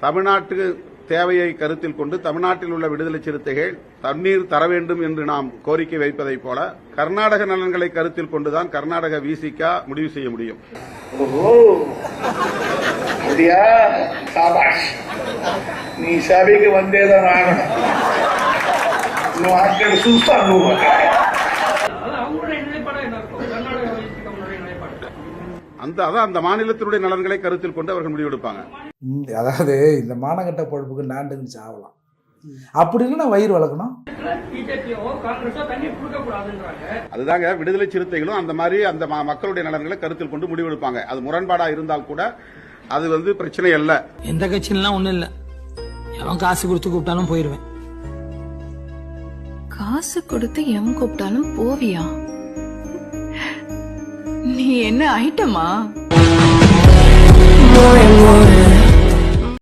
தமிழ்நாட்டு தேவையை கருத்தில் கொண்டு தமிழ்நாட்டில் உள்ள விடுதலை சிறுத்தைகள் தண்ணீர் தர வேண்டும் என்று நாம் கோரிக்கை வைப்பதைப் போல கர்நாடக நலன்களை கருத்தில் கொண்டுதான் கர்நாடக விசிக முடிவு செய்ய முடியும். நீ சபைக்கு வந்தேதான் ஆகணும். அந்த மாநிலத்தினுடைய நலன்களை கருத்தில் கொண்டு அவர்கள் முடிவெடுப்பாங்க. அதாவது இந்த மானகட்ட பொழப்புக்கு நாண்டுன்னு சாவலாம். அப்படி இல்லைன்னா வயிறு வளர்க்கணும். அதுதாங்க விடுதலை சிறுத்தைகளும் அந்த மாதிரி அந்த மக்களுடைய நலன்களை கருத்தில் கொண்டு முடிவெடுப்பாங்க. அது முரண்பாடா இருந்தால் கூட அது பிரச்சனை அல்ல. எந்த கட்சியிலாம் ஒண்ணும் இல்ல, எவன் காசு கொடுத்து கூப்பிட்டாலும் போயிருவேன். காசு கொடுத்து எவன் கூப்பிட்டாலும் போவியா? நீ என்ன ஐட்டமா?